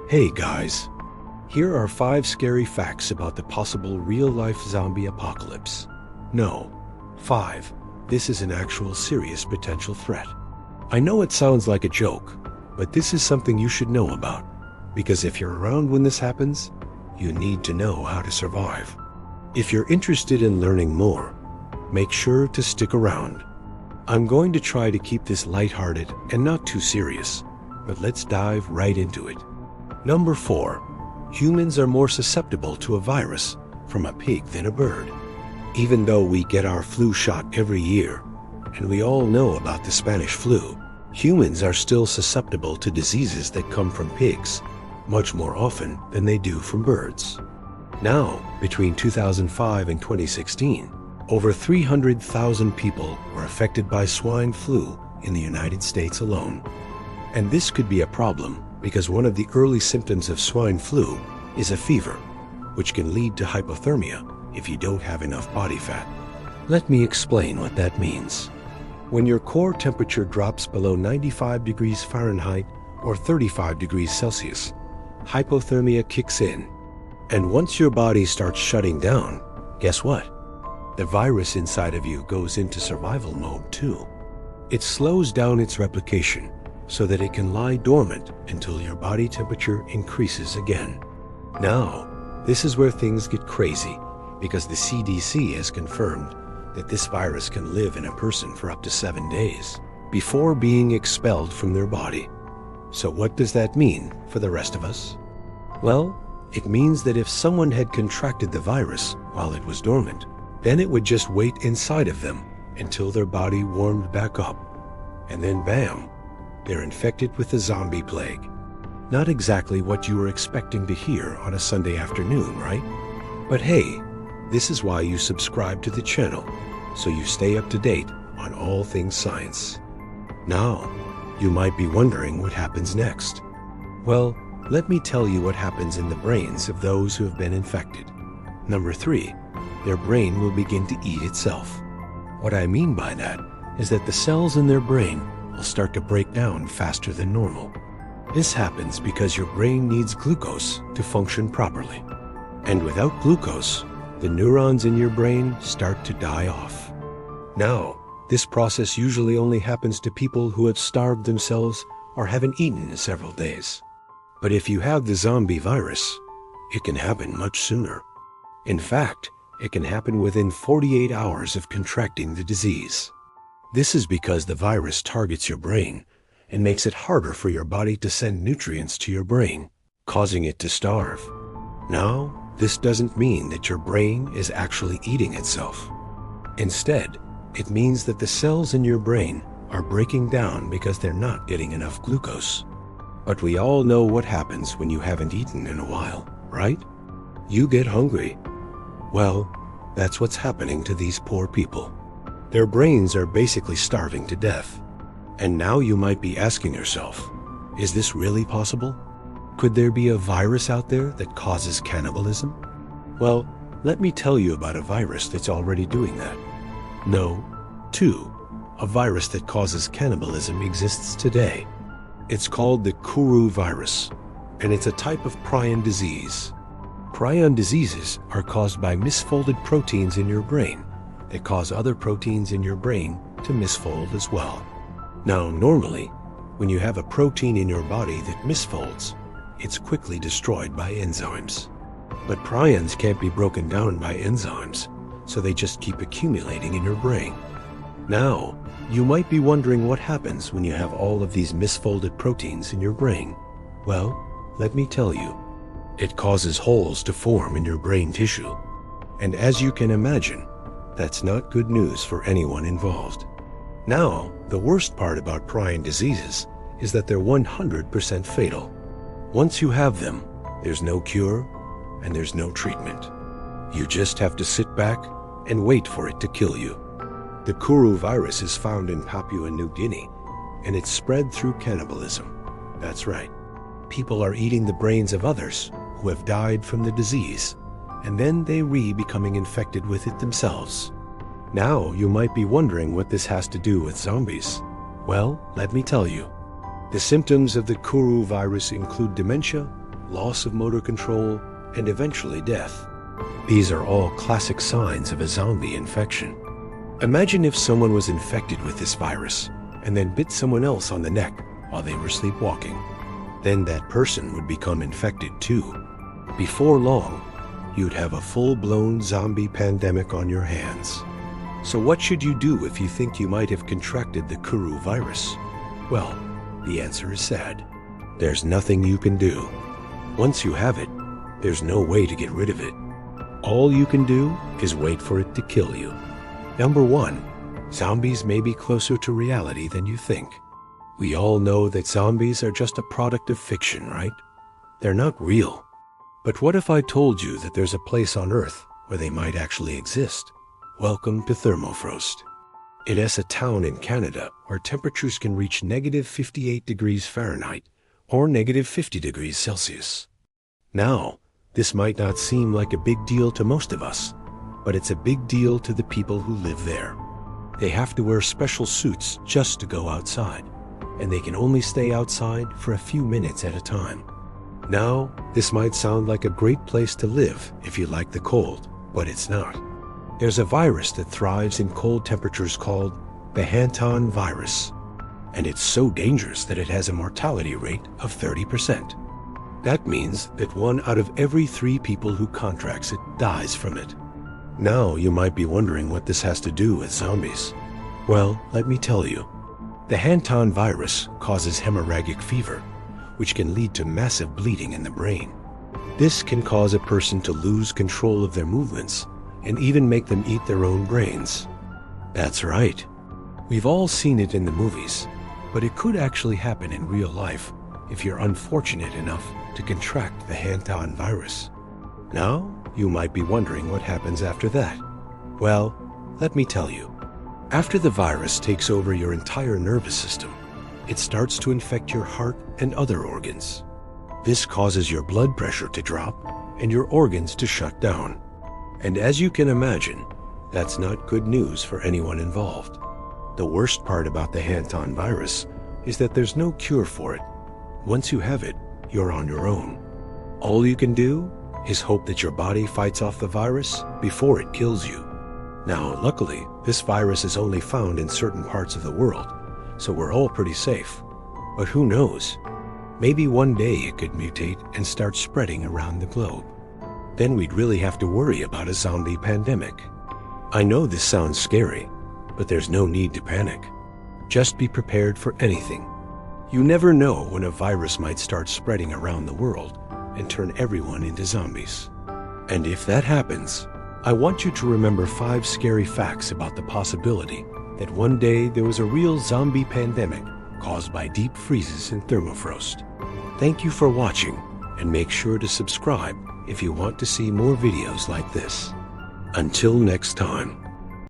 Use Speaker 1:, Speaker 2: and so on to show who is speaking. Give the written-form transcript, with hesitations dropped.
Speaker 1: Hey guys, here are 5 scary facts about the possible real-life zombie apocalypse. No, 5. This is an actual serious potential threat. I know it sounds like a joke, but this is something you should know about, because if you're around when this happens, you need to know how to survive. If you're interested in learning more, make sure to stick around. I'm going to try to keep this lighthearted and not too serious, but let's dive right into it. Number 4. Humans are more susceptible to a virus from a pig than a bird. Even though we get our flu shot every year, and we all know about the Spanish flu, humans are still susceptible to diseases that come from pigs, much more often than they do from birds. Now, between 2005 and 2016, over 300,000 people were affected by swine flu in the United States alone. And this could be a problem because one of the early symptoms of swine flu is a fever, which can lead to hypothermia if you don't have enough body fat. Let me explain what that means. When your core temperature drops below 95 degrees Fahrenheit or 35 degrees Celsius, hypothermia kicks in. And once your body starts shutting down, guess what? The virus inside of you goes into survival mode too. It slows down its replication so that it can lie dormant until your body temperature increases again. Now, this is where things get crazy because the CDC has confirmed that this virus can live in a person for up to 7 days before being expelled from their body. So what does that mean for the rest of us? Well, it means that if someone had contracted the virus while it was dormant, then it would just wait inside of them until their body warmed back up. And then bam, they're infected with the zombie plague. Not exactly what you were expecting to hear on a Sunday afternoon, right? But hey, this is why you subscribe to the channel, so you stay up to date on all things science. Now, you might be wondering what happens next. Well, let me tell you what happens in the brains of those who have been infected. Number 3, their brain will begin to eat itself. What I mean by that is that the cells in their brain will start to break down faster than normal. This happens because your brain needs glucose to function properly. And without glucose, the neurons in your brain start to die off. Now, this process usually only happens to people who have starved themselves or haven't eaten in several days. But if you have the zombie virus, it can happen much sooner. In fact, it can happen within 48 hours of contracting the disease. This is because the virus targets your brain and makes it harder for your body to send nutrients to your brain, causing it to starve. Now, this doesn't mean that your brain is actually eating itself. Instead, it means that the cells in your brain are breaking down because they're not getting enough glucose. But we all know what happens when you haven't eaten in a while, right? You get hungry. Well, that's what's happening to these poor people. Their brains are basically starving to death. And now you might be asking yourself, is this really possible? Could there be a virus out there that causes cannibalism? Well, let me tell you about a virus that's already doing that. No, 2. A virus that causes cannibalism exists today. It's called the Kuru virus, and it's a type of prion disease. Prion diseases are caused by misfolded proteins in your brain that cause other proteins in your brain to misfold as well. Now, normally, when you have a protein in your body that misfolds, it's quickly destroyed by enzymes. But prions can't be broken down by enzymes, so they just keep accumulating in your brain. Now, you might be wondering what happens when you have all of these misfolded proteins in your brain. Well, let me tell you. It causes holes to form in your brain tissue. And as you can imagine, that's not good news for anyone involved. Now, the worst part about prion diseases is that they're 100% fatal. Once you have them, there's no cure and there's no treatment. You just have to sit back and wait for it to kill you. The Kuru virus is found in Papua New Guinea, and it's spread through cannibalism. That's right. People are eating the brains of others who have died from the disease, and then they becoming infected with it themselves. Now you might be wondering what this has to do with zombies. Well, let me tell you. The symptoms of the Kuru virus include dementia, loss of motor control, and eventually death. These are all classic signs of a zombie infection. Imagine if someone was infected with this virus and then bit someone else on the neck while they were sleepwalking. Then that person would become infected too. Before long, you'd have a full-blown zombie pandemic on your hands. So what should you do if you think you might have contracted the Kuru virus? Well, the answer is sad. There's nothing you can do. Once you have it, there's no way to get rid of it. All you can do is wait for it to kill you. Number 1, zombies may be closer to reality than you think. We all know that zombies are just a product of fiction, right? They're not real. But what if I told you that there's a place on Earth where they might actually exist? Welcome to Thermofrost. It is a town in Canada where temperatures can reach -58 degrees Fahrenheit or -50 degrees Celsius. Now, this might not seem like a big deal to most of us, but it's a big deal to the people who live there. They have to wear special suits just to go outside, and they can only stay outside for a few minutes at a time. Now, this might sound like a great place to live if you like the cold, but it's not. There's a virus that thrives in cold temperatures called the Hanton virus, and it's so dangerous that it has a mortality rate of 30%. That means that 1 out of every 3 people who contracts it dies from it. Now you might be wondering what this has to do with zombies. Well, let me tell you. The Hanton virus causes hemorrhagic fever, which can lead to massive bleeding in the brain. This can cause a person to lose control of their movements and even make them eat their own brains. That's right. We've all seen it in the movies, but it could actually happen in real life if you're unfortunate enough to contract the Hanton virus. Now, you might be wondering what happens after that. Well, let me tell you. After the virus takes over your entire nervous system, it starts to infect your heart and other organs. This causes your blood pressure to drop and your organs to shut down. And as you can imagine, that's not good news for anyone involved. The worst part about the Hanton virus is that there's no cure for it. Once you have it, you're on your own. All you can do is hope that your body fights off the virus before it kills you. Now, luckily, this virus is only found in certain parts of the world, so we're all pretty safe. But who knows? Maybe one day it could mutate and start spreading around the globe. Then we'd really have to worry about a zombie pandemic. I know this sounds scary, but there's no need to panic. Just be prepared for anything. You never know when a virus might start spreading around the world and turn everyone into zombies. And if that happens, I want you to remember 5 scary facts about the possibility that one day there was a real zombie pandemic caused by deep freezes in Thermofrost. Thank you for watching, and make sure to subscribe if you want to see more videos like this. Until next time.